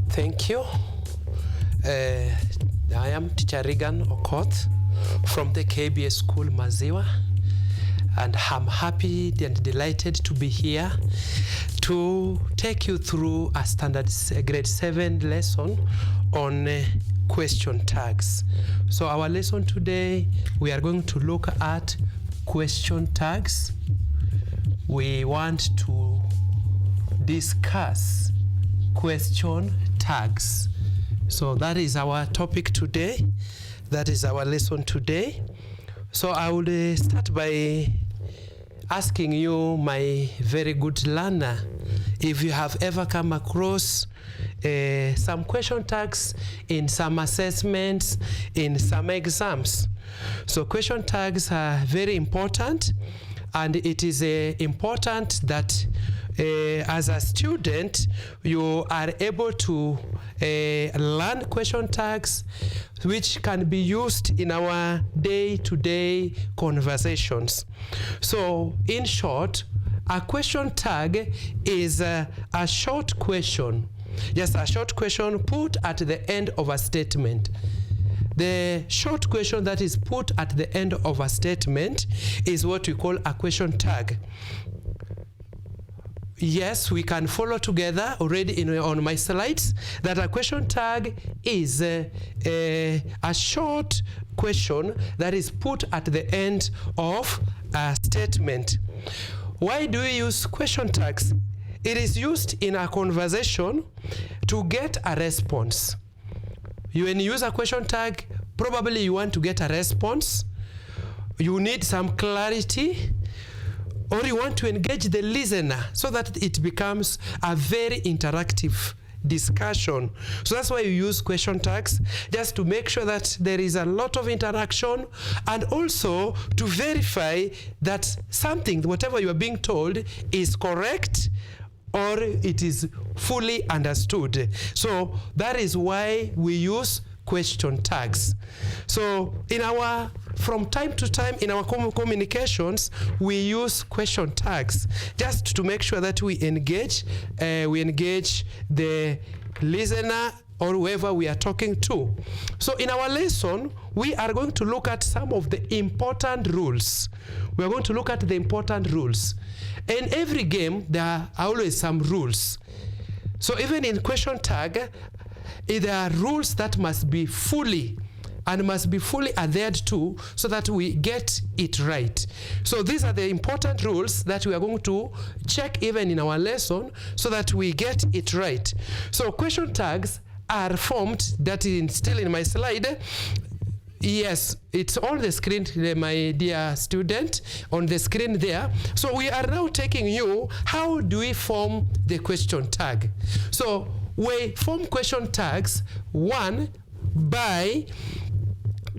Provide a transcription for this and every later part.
Thank you. I am teacher Regan Okoth from the KBS School Maziwa, and I'm happy and delighted to be here to take you through a standard grade 7 lesson on question tags. So our lesson today, we are going to look at question tags. We want to discuss question tags. So that is our topic today. That is our lesson today. So I will start by asking you, my very good learner, if you have ever come across some question tags in some assessments, in some exams. So question tags are very important, and it is important that as a student, you are able to learn question tags which can be used in our day-to-day conversations. So, in short, a question tag is a short question. Yes, a short question put at the end of a statement. The short question that is put at the end of a statement is what we call a question tag. Yes, we can follow together already on my slides that a question tag is a short question that is put at the end of a statement. Why do we use question tags? It is used in a conversation to get a response. When you use a question tag, probably you want to get a response. You need some clarity, or you want to engage the listener so that it becomes a very interactive discussion. So that's why you use question tags, just to make sure that there is a lot of interaction, and also to verify that something, whatever you are being told, is correct or it is fully understood. So that is why we use question tags. So from time to time in our communications, we use question tags just to make sure that we engage the listener or whoever we are talking to. So in our lesson, we are going to look at some of the important rules. We are going to look at the important rules. In every game, there are always some rules. So even in question tag, there are rules that must be fully adhered to so that we get it right. So these are the important rules that we are going to check even in our lesson so that we get it right. So question tags are formed, that is still in my slide. Yes, it's on the screen, my dear student, on the screen there. So we are now taking you, how do we form the question tag? So we form question tags, one, by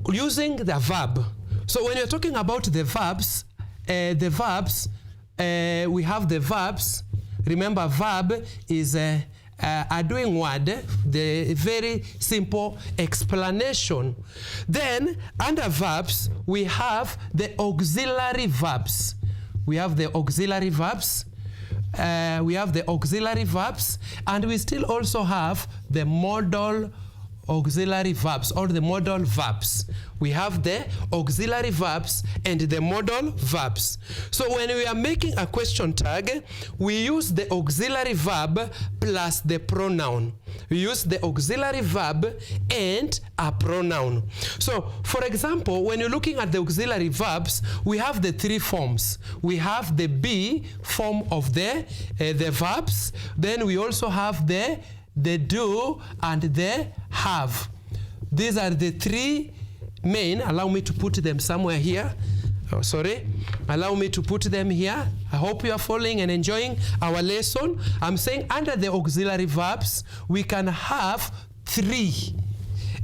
using the verb. So when you're talking about the verbs, we have the verbs. Remember, verb is a doing word, the very simple explanation. Then under verbs, we have the auxiliary verbs. We have the auxiliary verbs. And we still also have the modal auxiliary verbs, or the modal verbs. We have the auxiliary verbs and the modal verbs. So when we are making a question tag, we use the auxiliary verb plus the pronoun. We use the auxiliary verb and a pronoun. So for example, when you're looking at the auxiliary verbs, we have the three forms. We have the be form of the verbs. Then we also have the do and the have. These are the three main. Allow me to put them somewhere here. Allow me to put them here. I hope you are following and enjoying our lesson. I'm saying under the auxiliary verbs, we can have three.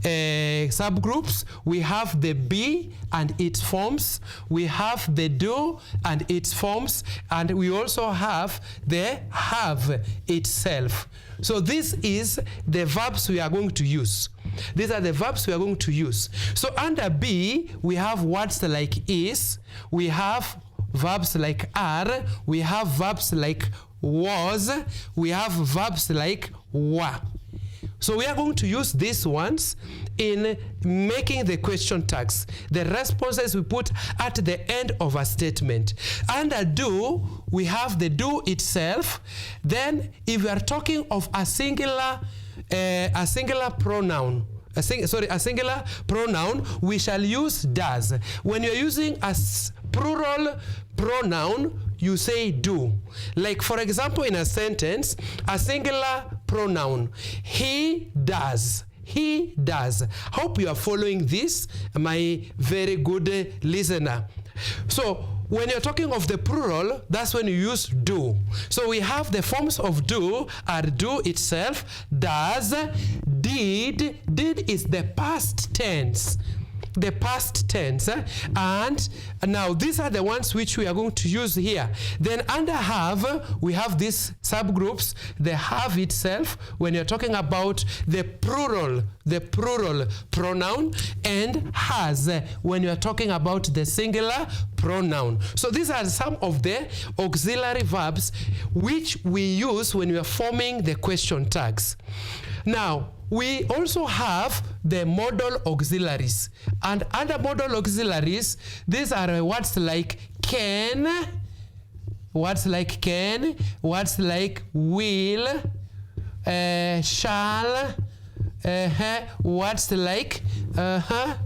subgroups. We have the be and its forms. We have the do and its forms. And we also have the have itself. So this is the verbs we are going to use. These are the verbs we are going to use. So under be, we have words like is. We have verbs like are. We have verbs like was. We have verbs like were. So we are going to use these ones in making the question tags. The responses we put at the end of a statement. Under do, we have the do itself. Then if we are talking of a singular pronoun, a singular pronoun, we shall use does. When you're using a plural pronoun, you say do. Like for example, in a sentence, a singular pronoun, he does. He does. Hope you are following this, my very good listener. So when you're talking of the plural, that's when you use do. So we have the forms of do are do itself, does, did. Did is the past tense. The past tense, and now these are the ones which we are going to use here. Then under have, we have these subgroups, the have itself, when you're talking about the plural pronoun, and has, when you're talking about the singular pronoun. So these are some of the auxiliary verbs which we use when we are forming the question tags. Now, we also have the modal auxiliaries. And under modal auxiliaries, these are words like can, words like will, shall, words like,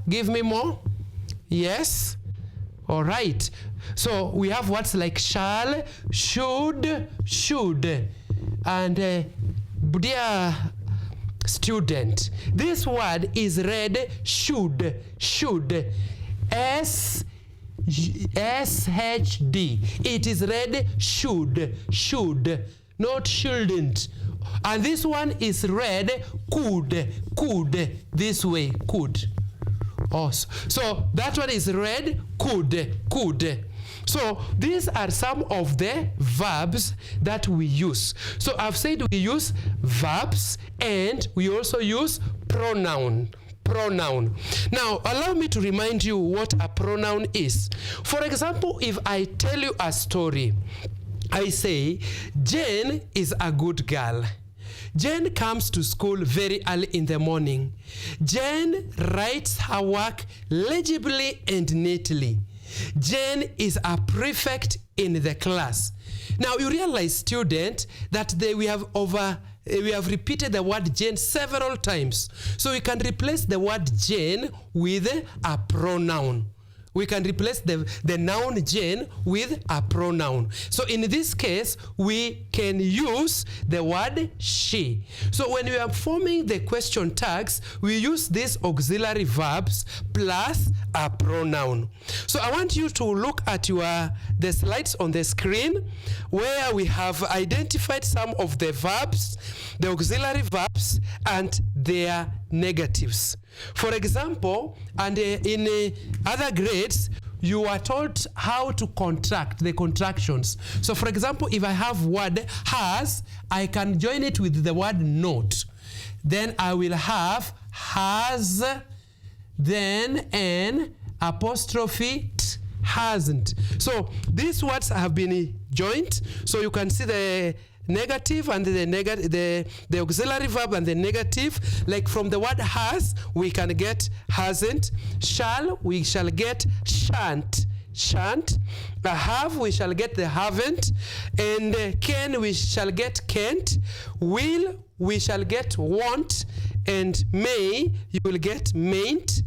give me more. Yes. All right. So we have words like shall, should, and dear student, this word is read should, S-H-D. It is read should, not shouldn't. And this one is read could, this way, could. Oh, so that one is read could. So these are some of the verbs that we use. So I've said we use verbs and we also use pronoun. Now, allow me to remind you what a pronoun is. For example, if I tell you a story, I say, Jane is a good girl. Jane comes to school very early in the morning. Jane writes her work legibly and neatly. Jane is a prefect in the class. Now you realize, student, that we have repeated the word Jane several times. So we can replace the word Jane with a pronoun. We can replace the noun Jane with a pronoun. So in this case, we can use the word she. So when we are forming the question tags, we use these auxiliary verbs plus a pronoun. So I want you to look at the slides on the screen where we have identified some of the verbs, the auxiliary verbs, and their negatives. For example, and in other grades, you are taught how to contract the contractions. So for example, if I have word has, I can join it with the word not. Then I will have has, then an apostrophe t, hasn't. So these words have been joined. So you can see the negative and the auxiliary verb and the negative. Like from the word has, we can get hasn't. Shall, we shall get shan't. Have, we shall get the haven't. And can, we shall get can't. Will, we shall get won't. And may, you will get mayn't.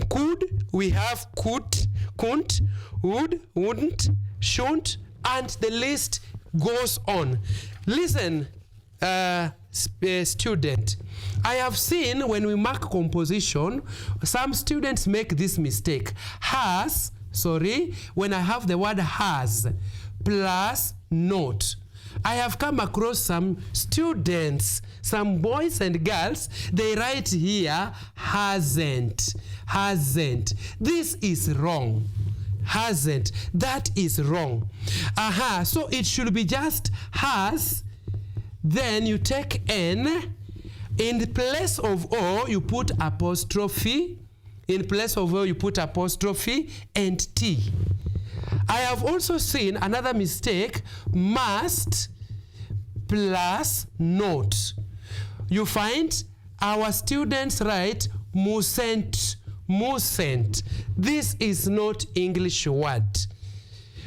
Could, we have could, couldn't. Would, wouldn't. Shouldn't. And the list goes on. Listen, student, I have seen when we mark composition, some students make this mistake. When I have the word has plus not, I have come across some students, some boys and girls, they write here, hasn't. This is wrong. Hasn't. That is wrong. So it should be just has, then you take N. In the place of O, you put apostrophe. In place of O, you put apostrophe and T. I have also seen another mistake, must plus not. You find our students write mustn't. This is not English word.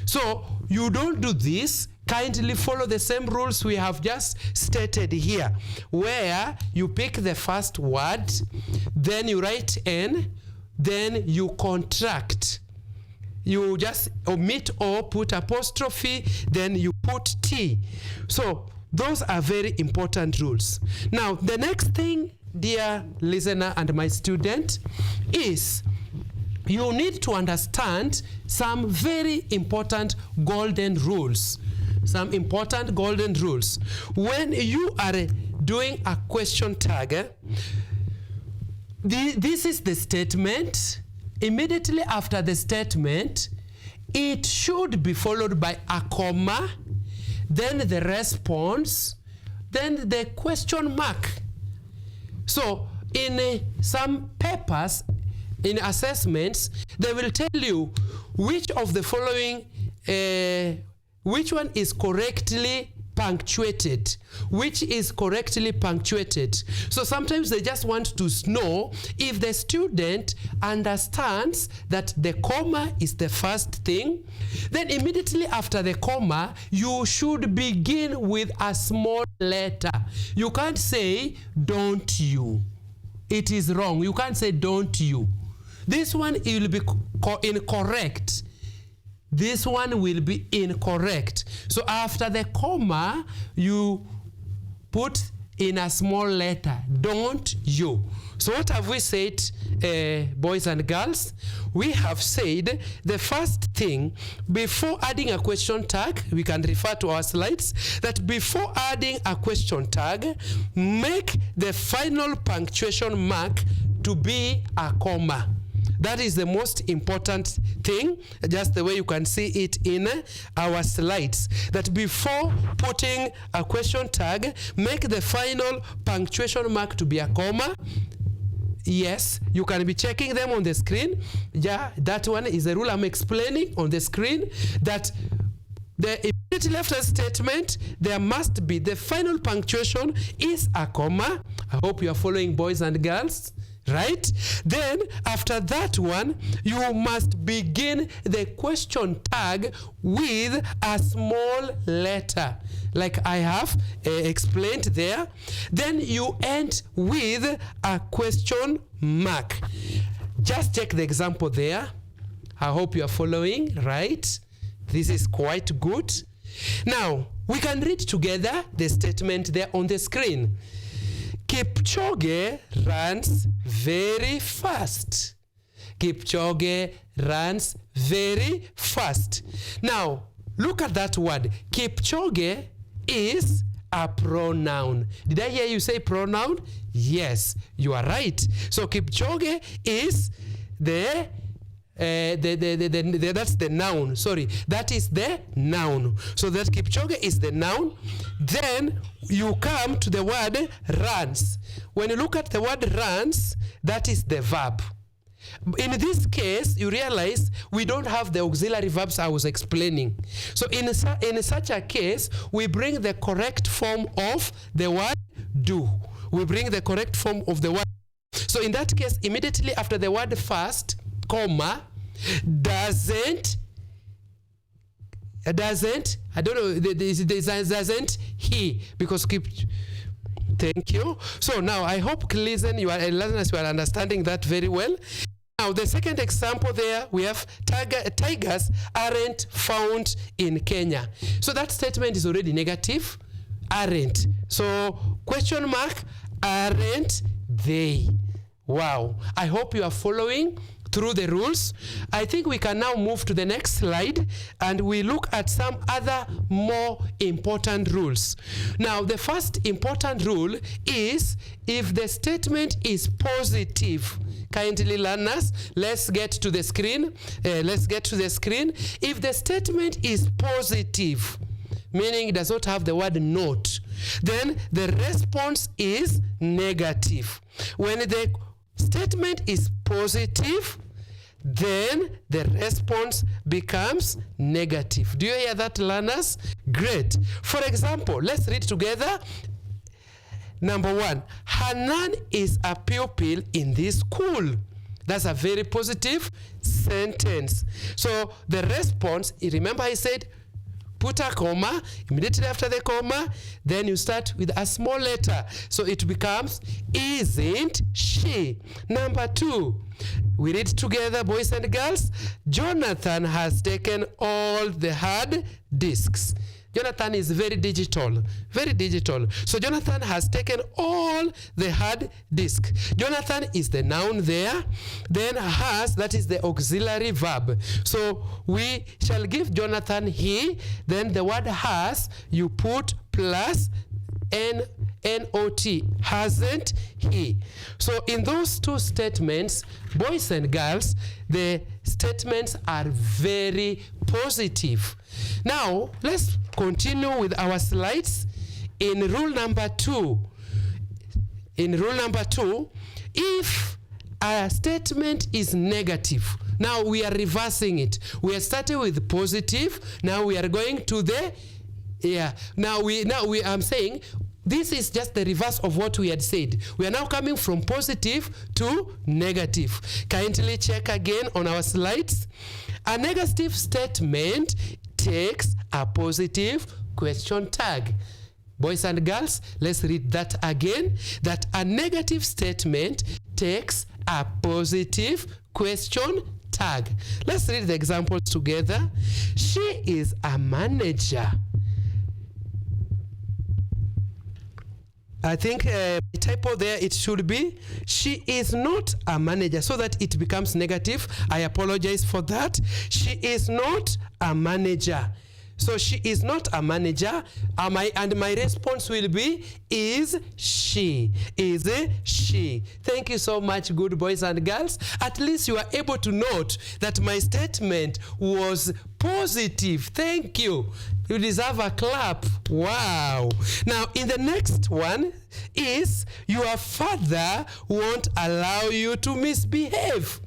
So you don't do this. Kindly follow the same rules we have just stated here, where you pick the first word, then you write N, then you contract. You just omit O, put apostrophe, then you put T. So those are very important rules. Now, the next thing, dear listener and my student, is you need to understand some very important golden rules. Some important golden rules. When you are doing a question tag, this is the statement. Immediately after the statement, it should be followed by a comma, then the response, then the question mark. So in some papers, in assessments, they will tell you which of the following which one is correctly punctuated, which is correctly punctuated. So sometimes they just want to know if the student understands that the comma is the first thing. Then immediately after the comma, you should begin with a small letter. You can't say, don't you. It is wrong. You can't say, don't you. This one will be incorrect. This one will be incorrect. So after the comma, you put in a small letter, don't you. So what have we said, boys and girls? We have said the first thing, before adding a question tag, we can refer to our slides, that before adding a question tag, make the final punctuation mark to be a comma. That is the most important thing, just the way you can see it in our slides. That before putting a question tag, make the final punctuation mark to be a comma. Yes, you can be checking them on the screen. Yeah, that one is the rule I'm explaining on the screen, that the immediately after statement, there must be the final punctuation is a comma. I hope you are following, boys and girls. Right? Then after that one, you must begin the question tag with a small letter, like I have explained there. Then you end with a question mark. Just check the example there. I hope you are following, right? This is quite good. Now, we can read together the statement there on the screen. Kipchoge runs very fast. Kipchoge runs very fast. Now, look at that word. Kipchoge is a pronoun. Did I hear you say pronoun? Yes, you are right. So Kipchoge is that's the noun. Sorry, that is the noun. So that Kipchoge is the noun. Then you come to the word runs. When you look at the word runs, that is the verb. In this case, you realize we don't have the auxiliary verbs I was explaining. So in such a case, we bring the correct form of the word do. We bring the correct form of the word. So in that case, immediately after the word first, comma, doesn't, I don't know, doesn't he, because thank you. So now I hope listeners, you are understanding that very well. Now the second example there, we have tigers aren't found in Kenya. So that statement is already negative, aren't. So question mark, aren't they? Wow. I hope you are following through the rules. I think we can now move to the next slide and we look at some other more important rules. Now, the first important rule is if the statement is positive. Kindly learners, let's get to the screen. If the statement is positive, meaning it does not have the word not, then the response is negative. When the statement is positive, then the response becomes negative. Do you hear that, learners? Great. For example, let's read together. Number 1, Hanan is a pupil in this school. That's a very positive sentence. So the response, remember I said, put a comma, immediately after the comma, then you start with a small letter. So it becomes, isn't she? Number 2, we read together, boys and girls. Jonathan has taken all the hard disks. Jonathan is very digital, very digital. So Jonathan has taken all the hard disk. Jonathan is the noun there. Then has, that is the auxiliary verb. So we shall give Jonathan he. Then the word has, you put plus N-O-T, hasn't he. So in those two statements, boys and girls, the statements are very positive. Now, let's continue with our slides. In rule number 2, if a statement is negative, now we are reversing it. We are starting with positive. Now we are going to the, I'm saying, this is just the reverse of what we had said. We are now coming from positive to negative. Kindly check again on our slides. A negative statement takes a positive question tag. Boys and girls, let's read that again. That a negative statement takes a positive question tag. Let's read the examples together. She is a manager. I think the typo there, it should be, she is not a manager, so that it becomes negative. I apologize for that. She is not a manager. So she is not a manager, and my response will be, is she? Is she? Thank you so much, good boys and girls. At least you are able to note that my statement was positive. Thank you. You deserve a clap. Wow. Now, in the next one is, your father won't allow you to misbehave.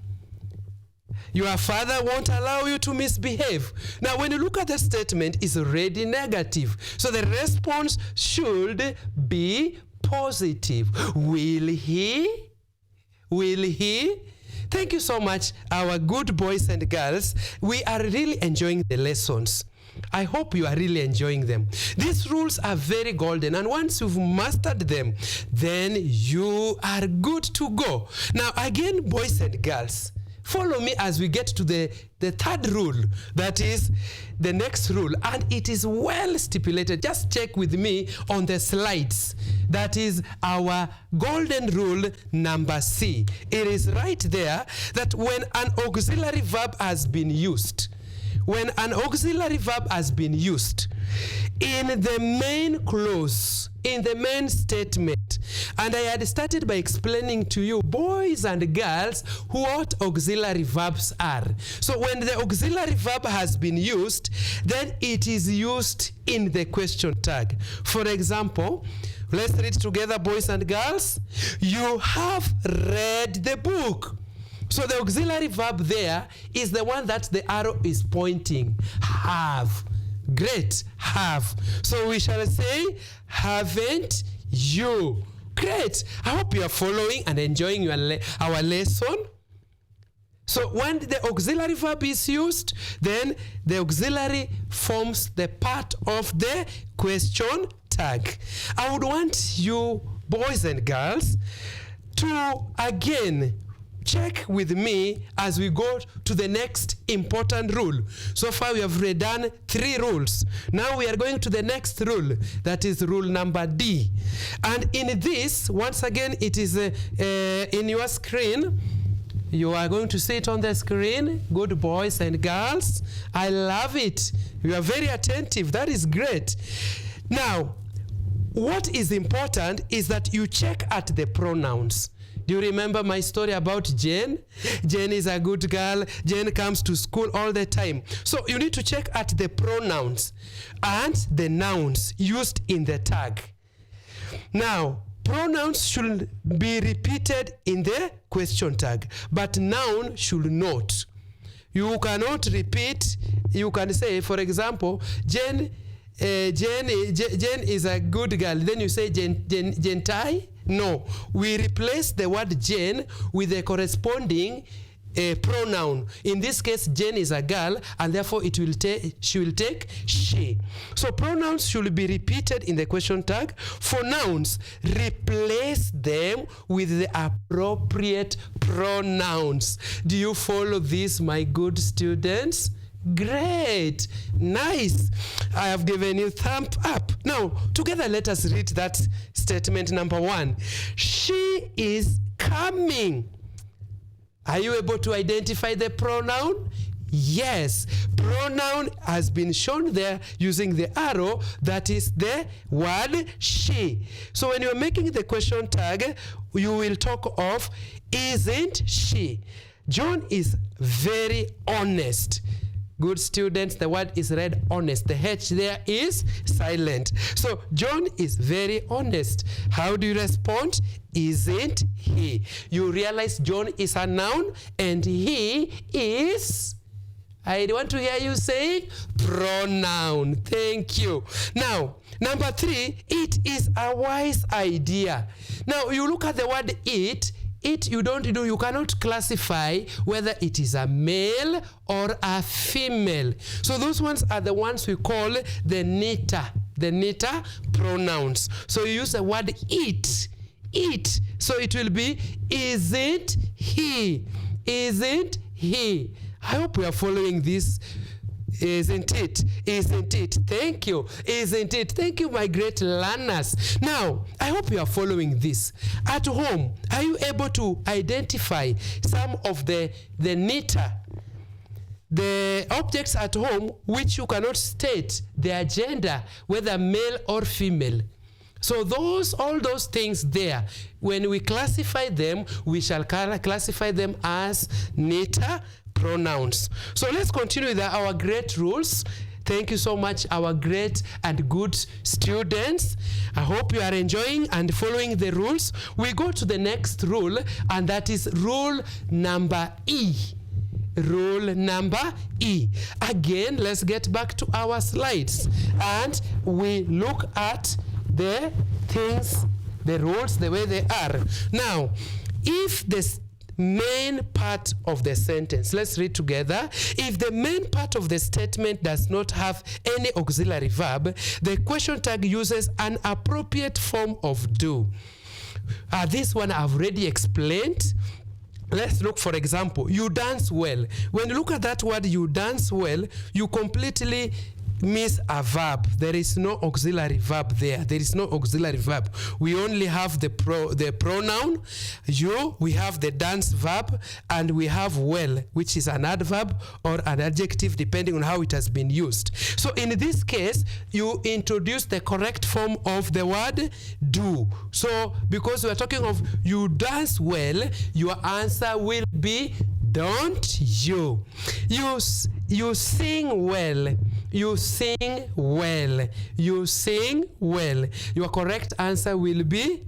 Your father won't allow you to misbehave. Now, when you look at the statement, it's already negative. So the response should be positive. Will he? Will he? Thank you so much, our good boys and girls. We are really enjoying the lessons. I hope you are really enjoying them. These rules are very golden, and once you've mastered them, then you are good to go. Now, again, boys and girls, follow me as we get to the third rule, that is the next rule, and it is well stipulated. Just check with me on the slides. That is our golden rule number C. It is right there that when an auxiliary verb has been used, in the main clause, in the main statement, and I had started by explaining to you, boys and girls, what auxiliary verbs are. So when the auxiliary verb has been used, then it is used in the question tag. For example, let's read together, boys and girls. You have read the book. So the auxiliary verb there is the one that the arrow is pointing. Have. Great. Have. So we shall say, haven't you? Great. I hope you are following and enjoying our lesson. So when the auxiliary verb is used, then the auxiliary forms the part of the question tag. I would want you, boys and girls, to again check with me as we go to the next important rule. So far we have redone 3 rules. Now we are going to the next rule, that is rule number D. And in this, once again, it is in your screen. You are going to see it on the screen. Good boys and girls. I love it. You are very attentive. That is great. Now, what is important is that you check at the pronouns. Do you remember my story about Jane? Jane is a good girl. Jane comes to school all the time. So you need to check at the pronouns and the nouns used in the tag. Now, pronouns should be repeated in the question tag, but noun should not. You cannot repeat. You can say, for example, Jane is a good girl. Then you say Gentai. No, we replace the word Jane with the corresponding pronoun. In this case, Jane is a girl, and therefore she will take she. So pronouns should be repeated in the question tag. For nouns, replace them with the appropriate pronouns. Do you follow this, my good students? Great, nice. I have given you thumb up. Now, together let us read that statement number 1. She is coming. Are you able to identify the pronoun? Yes, pronoun has been shown there using the arrow. That is the word she. So when you're making the question tag, you will talk of isn't she. John is very honest. Good students, the word is read honest. The H there is silent. So John is very honest. How do you respond? Isn't he? You realize John is a noun and he is, I want to hear you saying pronoun. Thank you. Now, number 3, it is a wise idea. Now, you look at the word it, you cannot classify whether it is a male or a female. So those ones are the ones we call the neuter pronouns. So you use the word it. So it will be isn't he. I hope we are following this. Isn't it? Thank you. Isn't it? Thank you, my great learners. Now, I hope you are following this. At home, are you able to identify some of the neuter, the objects at home which you cannot state their gender, whether male or female? So all those things there, when we classify them, we shall classify them as neuter pronouns. So let's continue with our great rules. Thank you so much, our great and good students. I hope you are enjoying and following the rules. We go to the next rule, and that is rule number E. Rule number E. Again, let's get back to our slides, and we look at the things, the rules, the way they are. Now, if the main part of the sentence, let's read together. If the main part of the statement does not have any auxiliary verb, the question tag uses an appropriate form of do. This one I've already explained. Let's look, for example, you dance well. When you look at that word, you dance well, you completely miss a verb. There is no auxiliary verb there. There is no auxiliary verb. We only have the pronoun you, we have the dance verb, and we have well, which is an adverb or an adjective depending on how it has been used. So in this case, you introduce the correct form of the word do. So because we are talking of you dance well, your answer will be don't you. You sing well. You sing well. You sing well. Your correct answer will be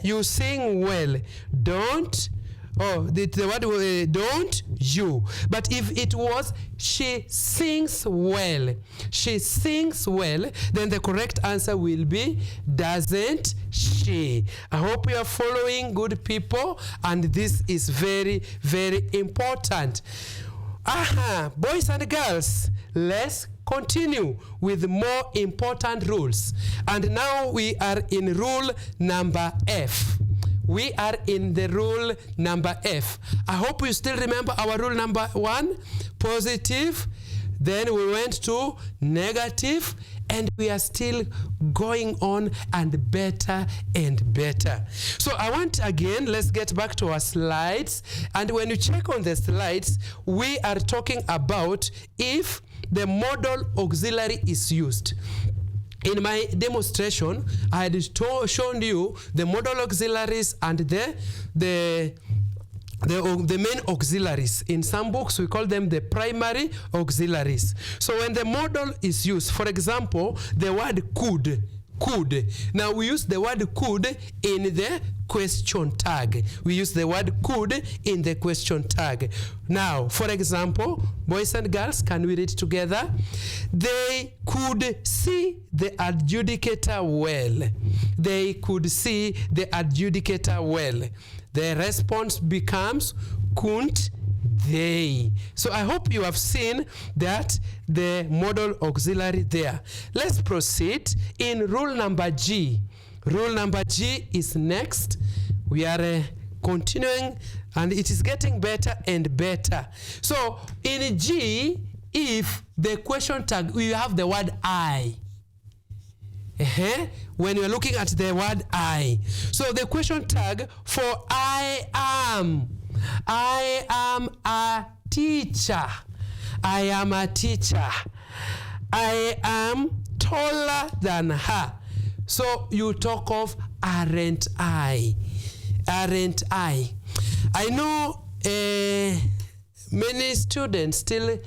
you sing well. Don't. Oh, the word don't you. But if it was she sings well, she sings well, then the correct answer will be doesn't she. I hope you are following, good people, and this is very, very important. Boys and girls, let's continue with more important rules. And now we are in rule number F. We are in the rule number F. I hope you still remember our rule number 1, positive then we went to negative, and we are still going on and better and better. So I want, again, let's get back to our slides. And when you check on the slides, we are talking about if the modal auxiliary is used. In my demonstration, I had shown you the modal auxiliaries and the main auxiliaries. In some books, we call them the primary auxiliaries. So when the modal is used, for example, the word could. Now we use the word could in the question tag. We use the word could in the question tag. Now, for example, boys and girls, can we read together? They could see the adjudicator well. They could see the adjudicator well. The response becomes couldn't they. So I hope you have seen that the modal auxiliary there. Let's proceed in rule number G. Rule number G is next. We are continuing, and it is getting better and better. So in G, if the question tag, we have the word I. When you're looking at the word I. So the question tag for I am a teacher. I am a teacher. I am taller than her. So you talk of aren't I. Aren't I. I know many students still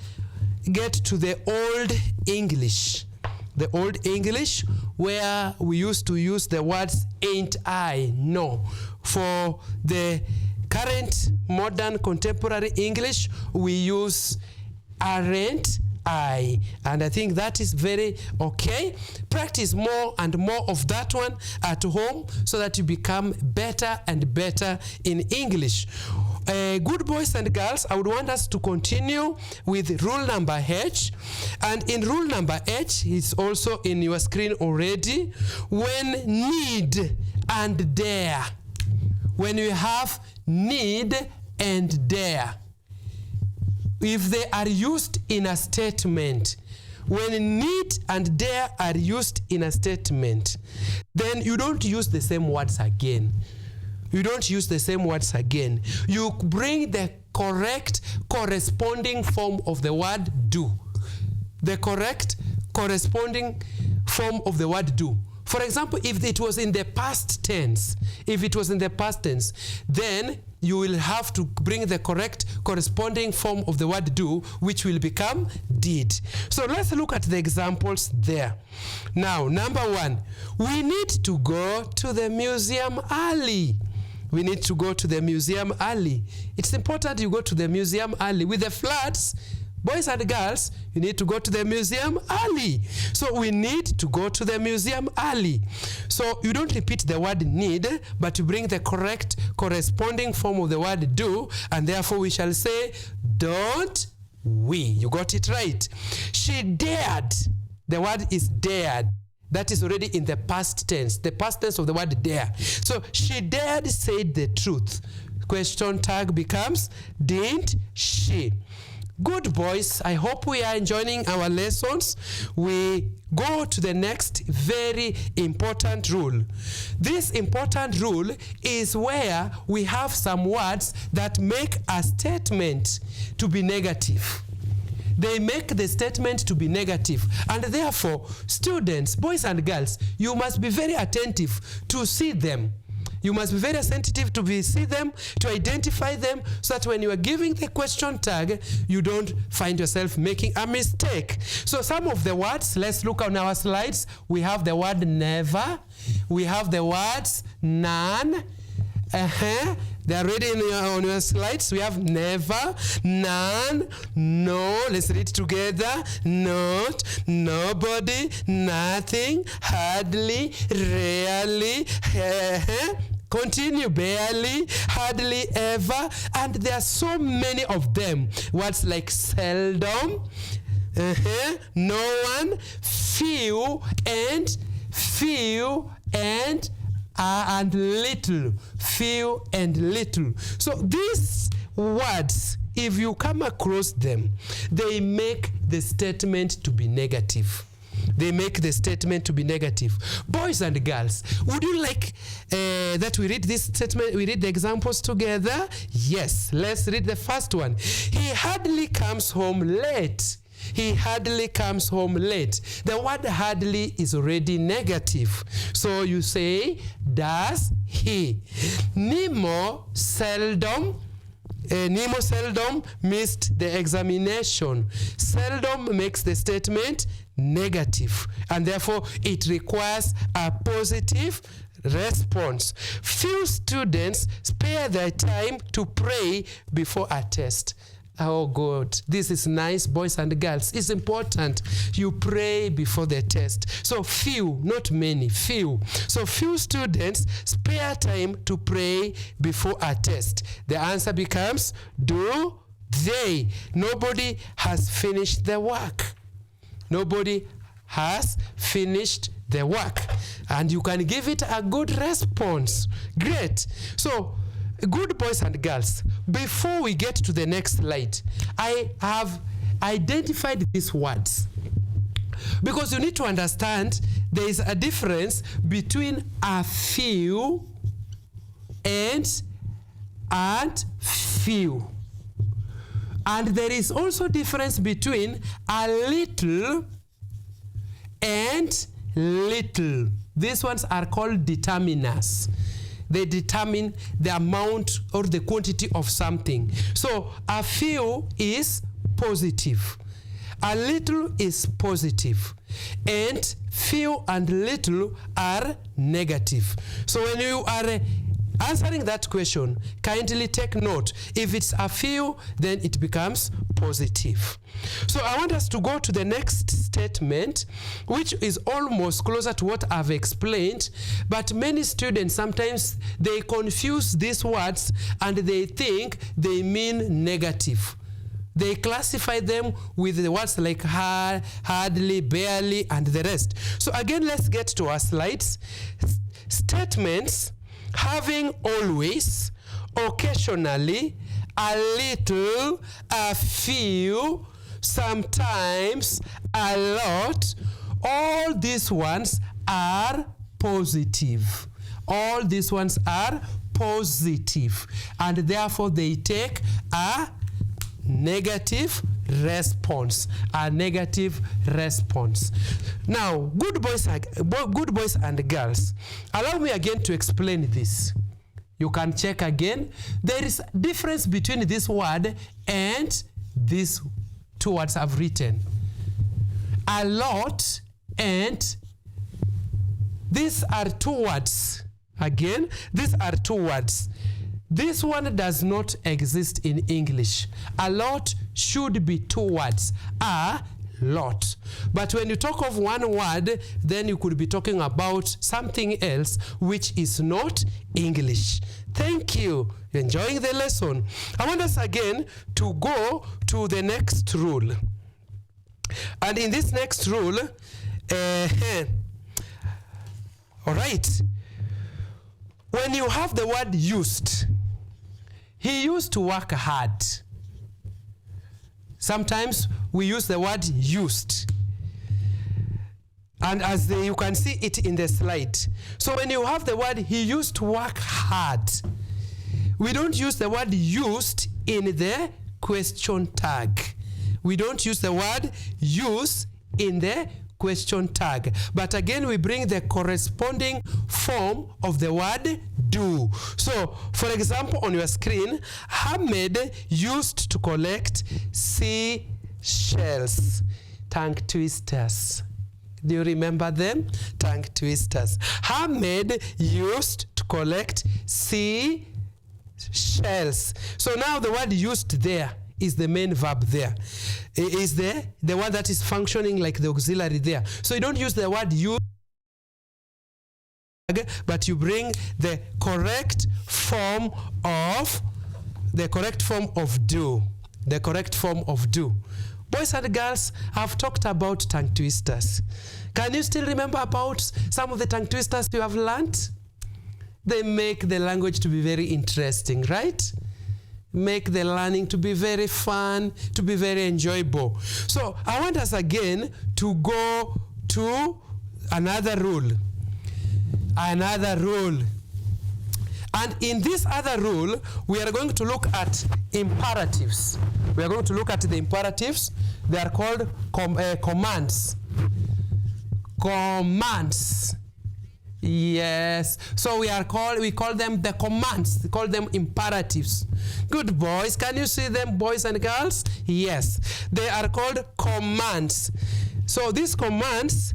get to the old English. The old English where we used to use the words ain't I. No. For the current modern contemporary English, we use aren't I. And I think that is very okay. Practice more and more of that one at home so that you become better and better in English. Good boys and girls, I would want us to continue with rule number H. And in rule number H, it's also in your screen already. When need and dare. When you have need and dare, if they are used in a statement, when need and dare are used in a statement, then you don't use the same words again. You don't use the same words again. You bring the correct corresponding form of the word do. The correct corresponding form of the word do. For example, if it was in the past tense, then you will have to bring the correct corresponding form of the word do, which will become did. So let's look at the examples there. Now, number one, we need to go to the museum early. We need to go to the museum early. It's important you go to the museum early. With the floods, boys and girls, you need to go to the museum early. So we need to go to the museum early. So you don't repeat the word need, but you bring the correct corresponding form of the word do, and therefore we shall say, don't we. You got it right. She dared. The word is dared. That is already in the past tense. The past tense of the word dare. So she dared said the truth. Question tag becomes didn't she. Good boys, I hope we are enjoying our lessons. We go to the next very important rule. This important rule is where we have some words that make a statement to be negative. They make the statement to be negative. And therefore, students, boys and girls, you must be very attentive to see them. You must be very sensitive to see them, to identify them, so that when you are giving the question tag, you don't find yourself making a mistake. So some of the words, let's look on our slides. We have the word never. We have the words none. They are already on your slides. We have never, none, no. Let's read together. Not, nobody, nothing, hardly, rarely, continue, barely, hardly, ever. And there are so many of them. Words like seldom, no one, few, and little. Few and little. So these words, if you come across them, they make the statement to be negative. They make the statement to be negative. Boys and girls, would you like that we read this statement, we read the examples together? Yes, let's read the first one. He hardly comes home late. He hardly comes home late. The word hardly is already negative. So you say, does he? Nemo seldom missed the examination. Seldom makes the statement negative, and therefore it requires a positive response. Few students spare their time to pray before a test. Oh God, this is nice, boys and girls. It's important you pray before the test. So few, not many, few. So few students spare time to pray before a test. The answer becomes, do they? Nobody has finished the work. Nobody has finished the work. And you can give it a good response. Great. So, good boys and girls, before we get to the next slide, I have identified these words. Because you need to understand there is a difference between a few and few. And there is also difference between a little and little. These ones are called determiners. They determine the amount or the quantity of something. So a few is positive. A little is positive. And few and little are negative. So when you are answering that question, kindly take note. If it's a few, then it becomes positive. So I want us to go to the next statement, which is almost closer to what I've explained, but many students sometimes they confuse these words and they think they mean negative. They classify them with the words like hard, hardly, barely, and the rest. So again, let's get to our slides. Statements having always, occasionally, a little, a few, sometimes, a lot, all these ones are positive. All these ones are positive, and therefore they take a negative response. A negative response. Now, good boys and girls, allow me again to explain this. You can check again. There is a difference between this word and these two words I've written. A lot and these are two words. Again, these are two words. This one does not exist in English. A lot should be two words. A lot. But when you talk of one word, then you could be talking about something else which is not English. Thank you. You're enjoying the lesson. I want us again to go to the next rule. And in this next rule, all right, when you have the word used, he used to work hard. Sometimes we use the word used. And as you can see it in the slide. So when you have the word he used to work hard, we don't use the word used in the question tag. We don't use the word use in the question tag. But again, we bring the corresponding form of the word do. So, for example, on your screen, Ahmed used to collect seashells, tongue twisters. Do you remember them? Tongue twisters. Ahmed used to collect seashells. So now the word used there is the main verb there. It is the one that is functioning like the auxiliary there. So you don't use the word use, but you bring the correct form of do. The correct form of do. Boys and girls, I've talked about tongue twisters. Can you still remember about some of the tongue twisters you have learned? They make the language to be very interesting, right? make the learning to be very fun, to be very enjoyable. So I want us again to go to another rule. Another rule. And in this other rule, we are going to look at imperatives. We are going to look at the imperatives. They are called commands. Commands. Yes. So we call them the commands. We call them imperatives. Good boys. Can you see them, boys and girls? Yes. They are called commands. So these commands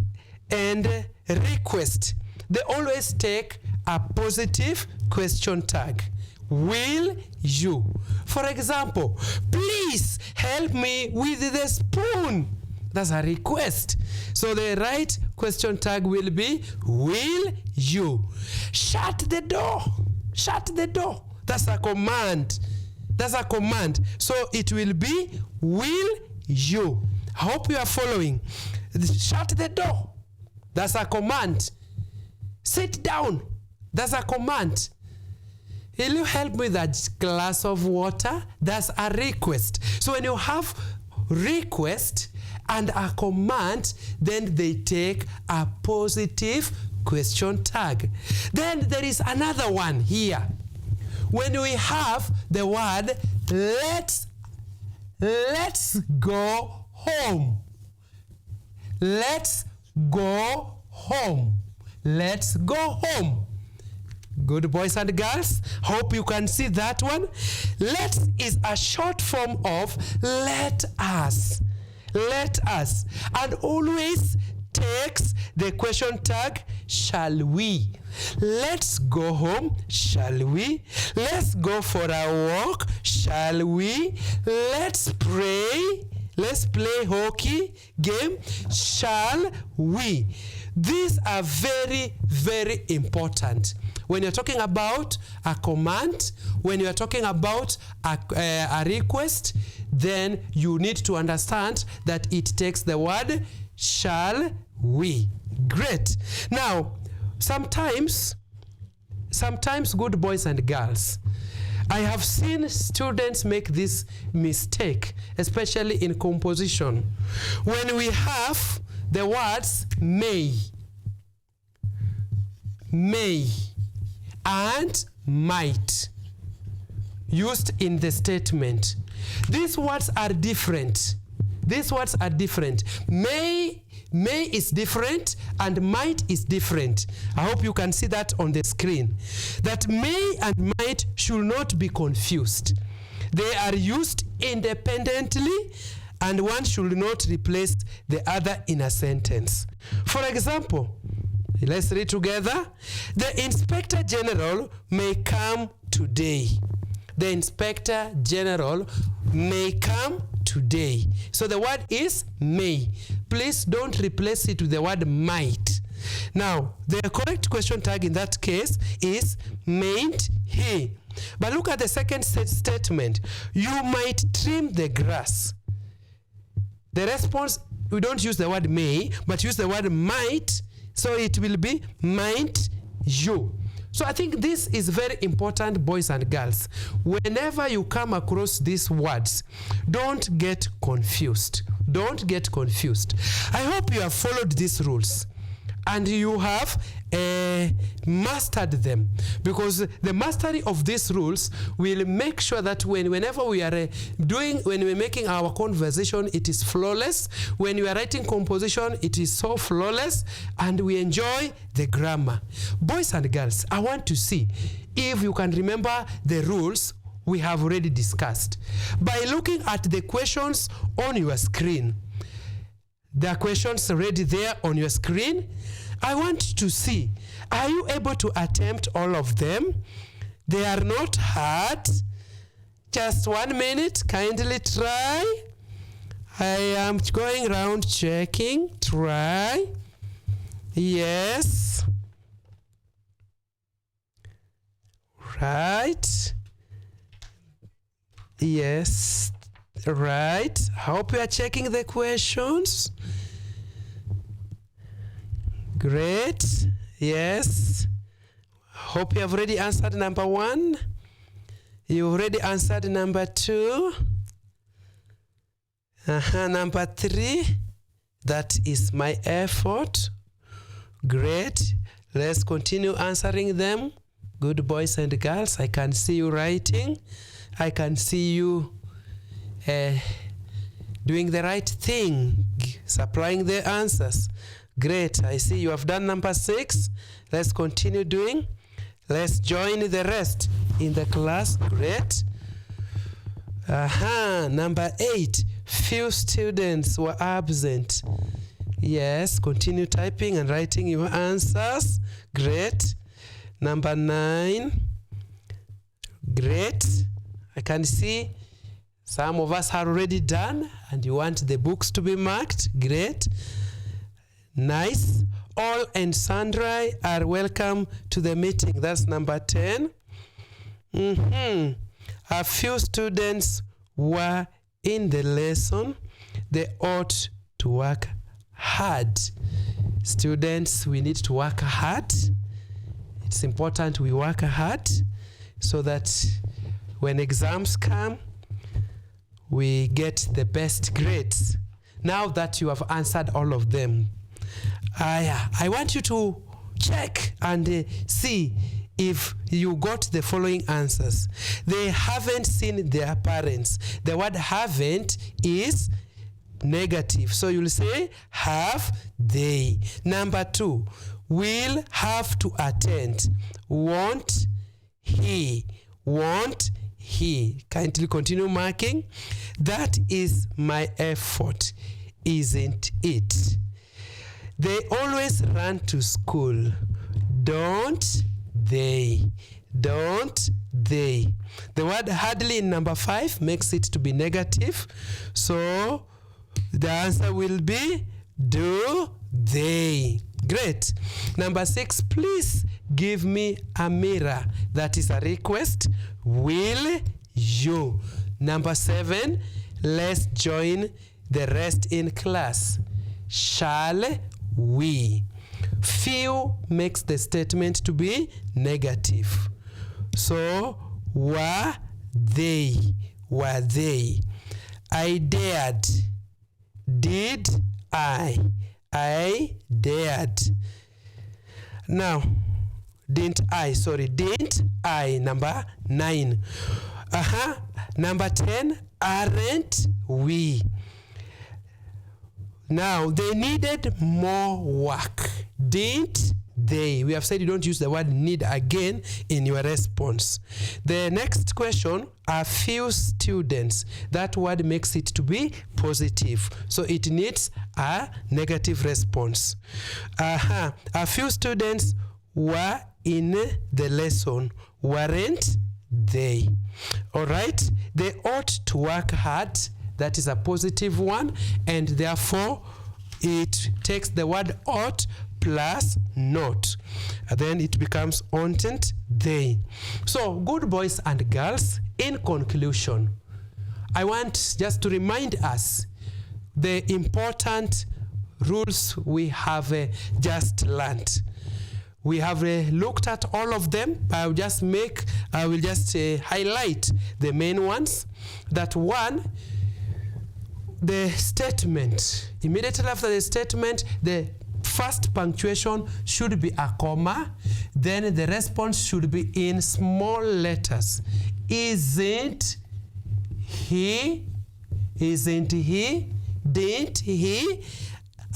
and request, they always take a positive question tag. Will you? For example, please help me with the spoon. That's a request. So the right question tag will be, will you? Shut the door. Shut the door. That's a command. That's a command. So it will be, will you? I hope you are following. Shut the door. That's a command. Sit down. That's a command. Will you help me with a glass of water? That's a request. So when you have request and a command, then they take a positive question tag. Then there is another one here. When we have the word let's go home. Let's go home. Let's go home. Good boys and girls, hope you can see that one. Let is a short form of let us. Let us. And always takes the question tag, shall we? Let's go home, shall we? Let's go for a walk, shall we? Let's pray. Let's play hockey game, shall we? These are very, very important. When you're talking about a command, when you're talking about a request, then you need to understand that it takes the word shall we. Great. Now, sometimes, good boys and girls, I have seen students make this mistake, especially in composition. When we have the words may, and might used in the statement, these words are different. These words are different. May is different and might is different. I hope you can see that on the screen. That may and might should not be confused. They are used independently and one should not replace the other in a sentence. For example, let's read together. The Inspector General may come today. The Inspector General may come today. So the word is may. Please don't replace it with the word might. Now, the correct question tag in that case is mayn't he. But look at the second statement. You might trim the grass. The response, we don't use the word may, but use the word might. So it will be might you. So I think this is very important, boys and girls. Whenever you come across these words, don't get confused. Don't get confused. I hope you have followed these rules and you have mastered them, because the mastery of these rules will make sure that whenever we are when we're making our conversation, it is flawless. When we are writing composition, it is so flawless, and we enjoy the grammar. Boys and girls, I want to see if you can remember the rules we have already discussed by looking at the questions on your screen. There are questions already there on your screen. I want to see, are you able to attempt all of them? They are not hard. Just 1 minute, kindly try. I am going around checking. Try. Yes. Right. Yes. Right. Hope you are checking the questions. Great. Yes. Hope you have already answered number 1. You already answered number 2. Number 3. That is my effort. Great. Let's continue answering them. Good boys and girls. I can see you writing. I can see you doing the right thing, supplying the answers. Great. I see you have done number 6. Let's continue doing. Let's join the rest in the class. Great. Number 8. Few students were absent. Yes, continue typing and writing your answers. Great. Number 9. Great. I can see some of us are already done and you want the books to be marked. Great. Nice. All and sundry are welcome to the meeting. That's number 10. A few students were in the lesson. They ought to work hard. Students, we need to work hard. It's important we work hard so that when exams come, we get the best grades. Now that you have answered all of them, I want you to check and see if you got the following answers. They haven't seen their parents. The word haven't is negative. So you'll say have they. Number 2, will have to attend. Won't he. Won't he. Kindly continue marking. That is my effort, isn't it? They always run to school. Don't they? Don't they? The word hardly in number 5 makes it to be negative. So the answer will be do they. Great. Number 6, please give me a mirror. That is a request. Will you? Number 7, let's join the rest in class. Shall we? Few makes the statement to be negative. So, were they? Were they? I dared. Did I? I dared. Now, didn't I? Sorry, didn't I? Number 9. Number 10, aren't we? Now, they needed more work. Didn't they? We have said you don't use the word need again in your response. The next question, a few students. That word makes it to be positive. So it needs a negative response. A few students were in the lesson. Weren't they? All right. They ought to work hard. That is a positive one. And therefore, it takes the word ought plus not. And then it becomes oughtn't they. So, good boys and girls, in conclusion, I want just to remind us the important rules we have just learned. We have looked at all of them. I will just highlight the main ones. That one, the statement. Immediately after the statement, the first punctuation should be a comma. Then the response should be in small letters. Isn't he? Isn't he? Didn't he?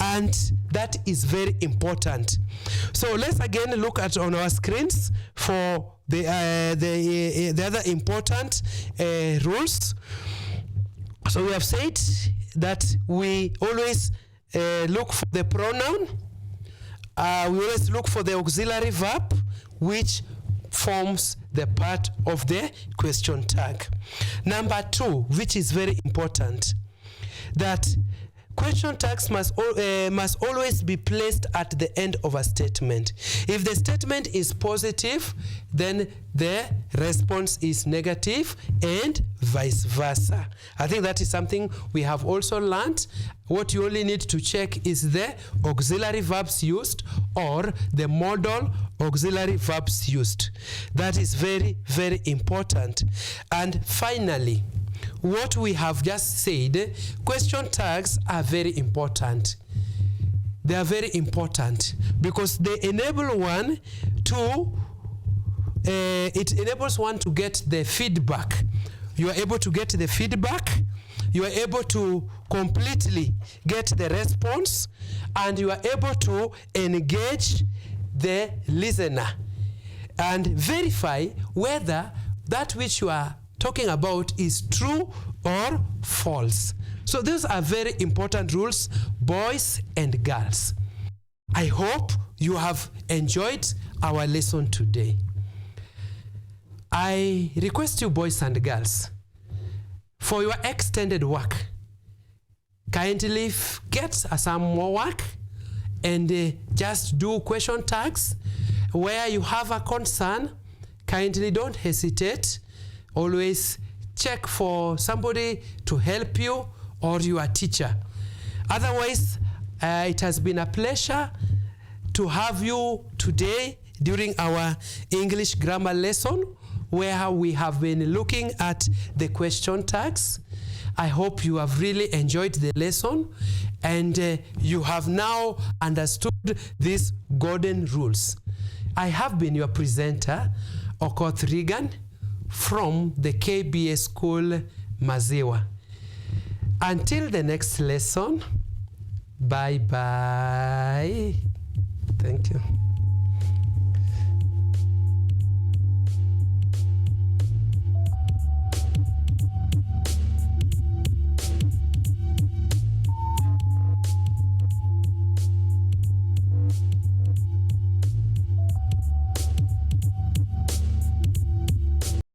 And that is very important. So let's again look at on our screens for the other important rules. So we have said that we always look for the pronoun. We always look for the auxiliary verb, which forms the part of the question tag. Number 2, which is very important, that Question tags must always be placed at the end of a statement. If the statement is positive, then the response is negative, and vice versa. I think that is something we have also learned. What you only need to check is the auxiliary verbs used or the modal auxiliary verbs used. That is very, very important. And finally, what we have just said, question tags are very important. They are very important because they enable one to, it enables one to get the feedback. You are able to get the feedback, you are able to completely get the response, and you are able to engage the listener and verify whether that which you are talking about is true or false. So those are very important rules, boys and girls. I hope you have enjoyed our lesson today. I request you, boys and girls, for your extended work, kindly get some more work and just do question tags. Where you have a concern, kindly don't hesitate. Always check for somebody to help you or your teacher. Otherwise, it has been a pleasure to have you today during our English grammar lesson, where we have been looking at the question tags. I hope you have really enjoyed the lesson and you have now understood these golden rules. I have been your presenter, Okoth Regan, from the KBS School, Maziwa. Until the next lesson, bye-bye. Thank you.